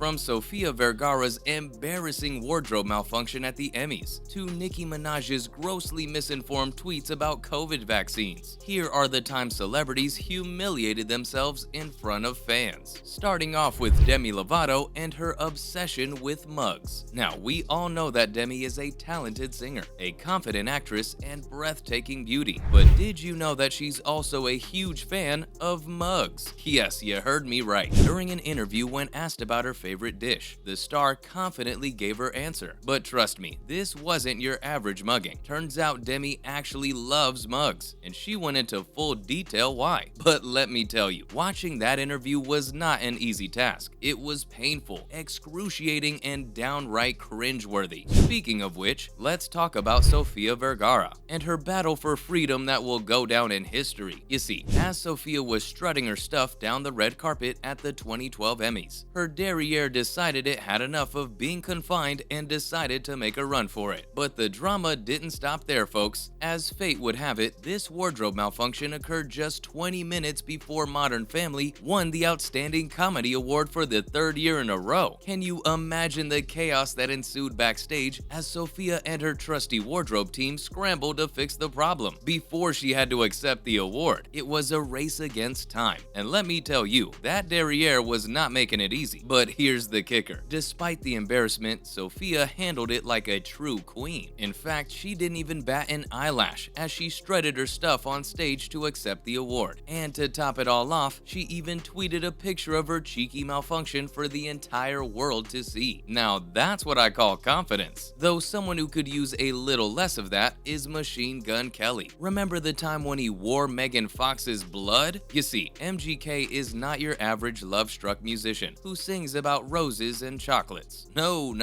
From Sofia Vergara's embarrassing wardrobe malfunction at the Emmys, to Nicki Minaj's grossly misinformed tweets about COVID vaccines, here are the times celebrities humiliated themselves in front of fans. Starting off with Demi Lovato and her obsession with mugs. Now, we all know that Demi is a talented singer, a confident actress, and breathtaking beauty. But did you know that she's also a huge fan of mugs? Yes, you heard me right. During an interview when asked about her favorite dish, the star confidently gave her answer. But trust me, this wasn't your average mugging. Turns out Demi actually loves mugs, and she went into full detail why. But let me tell you, watching that interview was not an easy task. It was painful, excruciating, and downright cringeworthy. Speaking of which, let's talk about Sofia Vergara and her battle for freedom that will go down in history. You see, as Sofia was strutting her stuff down the red carpet at the 2012 Emmys, her derriere decided it had enough of being confined and decided to make a run for it. But the drama didn't stop there, folks. As fate would have it, this wardrobe malfunction occurred just 20 minutes before Modern Family won the Outstanding Comedy Award for the third year in a row. Can you imagine the chaos that ensued backstage as Sofia and her trusty wardrobe team scrambled to fix the problem before she had to accept the award? It was a race against time, and let me tell you, that derriere was not making it easy. But here's the kicker. Despite the embarrassment, Sofia handled it like a true queen. In fact, she didn't even bat an eyelash as she strutted her stuff on stage to accept the award. And to top it all off, she even tweeted a picture of her cheeky malfunction for the entire world to see. Now that's what I call confidence. Though someone who could use a little less of that is Machine Gun Kelly. Remember the time when he wore Megan Fox's blood? You see, MGK is not your average love-struck musician who sings about roses and chocolates. No.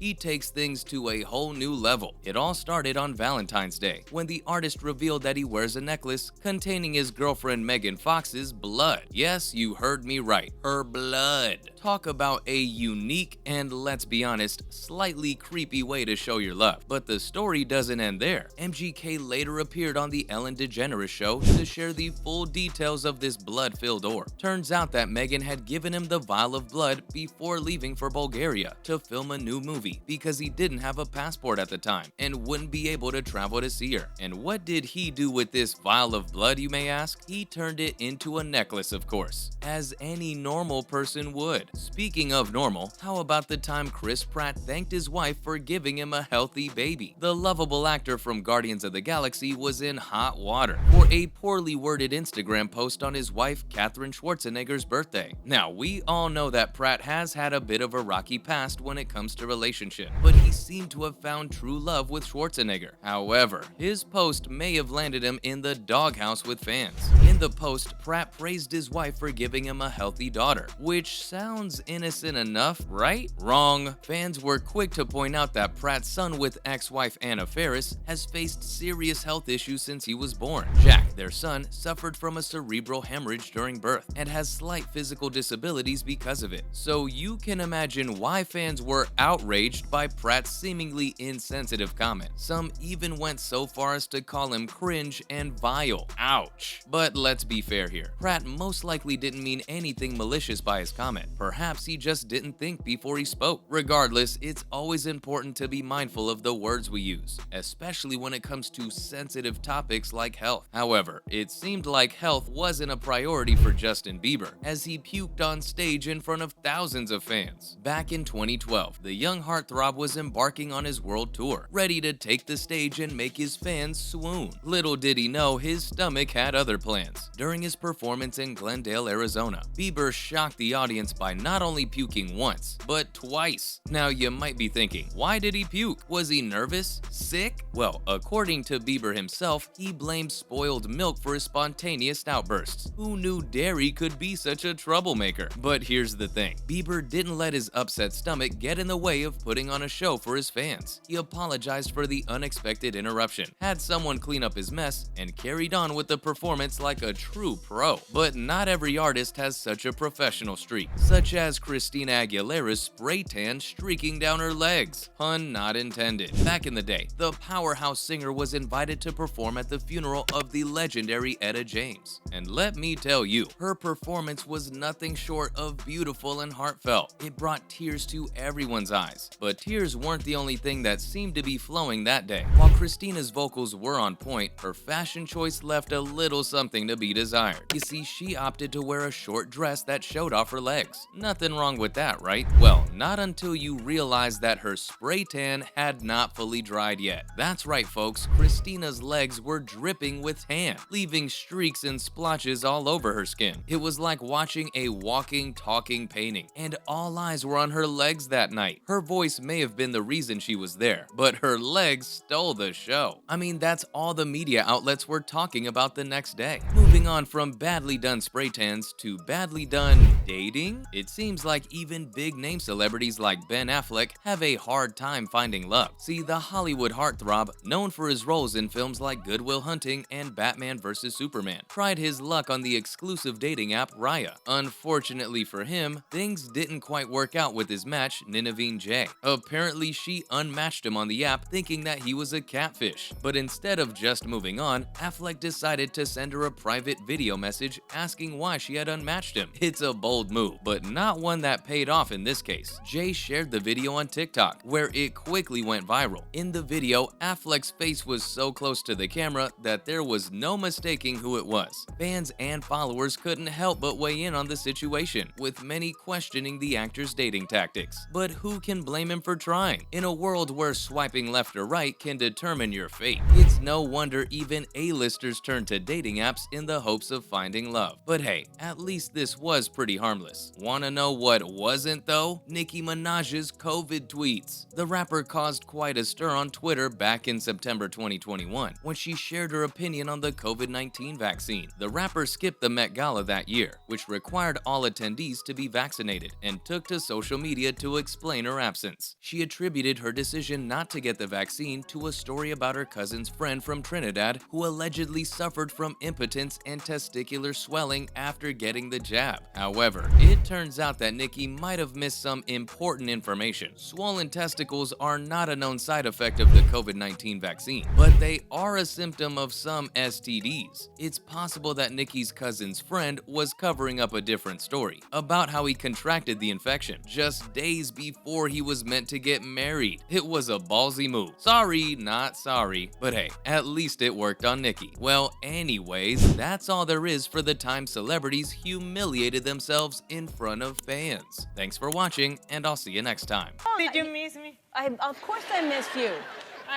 He takes things to a whole new level. It all started on Valentine's Day, when the artist revealed that he wears a necklace containing his girlfriend Megan Fox's blood. Yes, you heard me right. Her blood. Talk about a unique and, let's be honest, slightly creepy way to show your love. But the story doesn't end there. MGK later appeared on the Ellen DeGeneres show to share the full details of this blood-filled orb. Turns out that Megan had given him the vial of blood before leaving for Bulgaria to film a new movie because he didn't have a passport at the time and wouldn't be able to travel to see her. And what did he do with this vial of blood, you may ask? He turned it into a necklace, of course, as any normal person would. Speaking of normal, how about the time Chris Pratt thanked his wife for giving him a healthy baby? The lovable actor from Guardians of the Galaxy was in hot water for a poorly worded Instagram post on his wife Katherine Schwarzenegger's birthday. Now, we all know that Pratt has had a bit of a rocky past when it comes to relationships, but he seemed to have found true love with Schwarzenegger. However, his post may have landed him in the doghouse with fans. In the post, Pratt praised his wife for giving him a healthy daughter, which sounds innocent enough, right? Wrong. Fans were quick to point out that Pratt's son with ex-wife Anna Faris has faced serious health issues since he was born. Jack, their son, suffered from a cerebral hemorrhage during birth and has slight physical disabilities because of it. So you can imagine why fans were outraged by Pratt's seemingly insensitive comment. Some even went so far as to call him cringe and vile. Ouch. But let's be fair here. Pratt most likely didn't mean anything malicious by his comment. Perhaps he just didn't think before he spoke. Regardless, it's always important to be mindful of the words we use, especially when it comes to sensitive topics like health. However, it seemed like health wasn't a priority for Justin Bieber, as he puked on stage in front of thousands of fans. Back in 2012, the young heartthrob was embarking on his world tour, ready to take the stage and make his fans swoon. Little did he know his stomach had other plans. During his performance in Glendale, Arizona, Bieber shocked the audience by not only puking once, but twice. Now you might be thinking, why did he puke? Was he nervous? Sick? Well, according to Bieber himself, he blamed spoiled milk for his spontaneous outbursts. Who knew dairy could be such a troublemaker? But here's the thing, Bieber didn't let his upset stomach get in the way of putting on a show for his fans. He apologized for the unexpected interruption, had someone clean up his mess, and carried on with the performance like a a true pro. But not every artist has such a professional streak, such as Christina Aguilera's spray tan streaking down her legs. Pun not intended. Back in the day, the powerhouse singer was invited to perform at the funeral of the legendary Etta James. And let me tell you, her performance was nothing short of beautiful and heartfelt. It brought tears to everyone's eyes. But tears weren't the only thing that seemed to be flowing that day. While Christina's vocals were on point, her fashion choice left a little something to be desired. You see, she opted to wear a short dress that showed off her legs. Nothing wrong with that, right? Well, not until you realize that her spray tan had not fully dried yet. That's right, folks, Christina's legs were dripping with tan, leaving streaks and splotches all over her skin. It was like watching a walking, talking painting, and all eyes were on her legs that night. Her voice may have been the reason she was there, but her legs stole the show. I mean, that's all the media outlets were talking about the next day. Moving on from badly done spray tans to badly done dating, it seems like even big-name celebrities like Ben Affleck have a hard time finding love. See, the Hollywood heartthrob, known for his roles in films like Good Will Hunting and Batman vs. Superman, tried his luck on the exclusive dating app Raya. Unfortunately for him, things didn't quite work out with his match, Nineveh J. Apparently, she unmatched him on the app thinking that he was a catfish. But instead of just moving on, Affleck decided to send her a private video message asking why she had unmatched him. It's a bold move, but not one that paid off in this case. Jay shared the video on TikTok, where it quickly went viral. In the video, Affleck's face was so close to the camera that there was no mistaking who it was. Fans and followers couldn't help but weigh in on the situation, with many questioning the actor's dating tactics. But who can blame him for trying? In a world where swiping left or right can determine your fate, it's no wonder even A-listers turn to dating apps in the hopes of finding love. But hey, at least this was pretty harmless. Wanna know what wasn't though? Nicki Minaj's COVID tweets. The rapper caused quite a stir on Twitter back in September 2021 when she shared her opinion on the COVID-19 vaccine. The rapper skipped the Met Gala that year, which required all attendees to be vaccinated, and took to social media to explain her absence. She attributed her decision not to get the vaccine to a story about her cousin's friend from Trinidad who allegedly suffered from impotence and testicular swelling after getting the jab. However, it turns out that Nicki might have missed some important information. Swollen testicles are not a known side effect of the COVID-19 vaccine, but they are a symptom of some STDs. It's possible that Nicki's cousin's friend was covering up a different story about how he contracted the infection just days before he was meant to get married. It was a ballsy move. Sorry, not sorry. But hey, at least it worked on Nicki. Well, anyways, that's all there is for the time celebrities humiliated themselves in front of fans. Thanks for watching, and I'll see you next time. Did you miss me? Of course I missed you.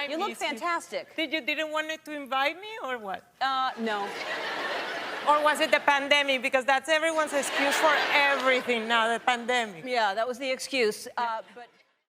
You look missed you. fantastic. Didn't want to invite me or what? No. Or was it the pandemic? Because that's everyone's excuse for everything now, the pandemic. Yeah, that was the excuse. But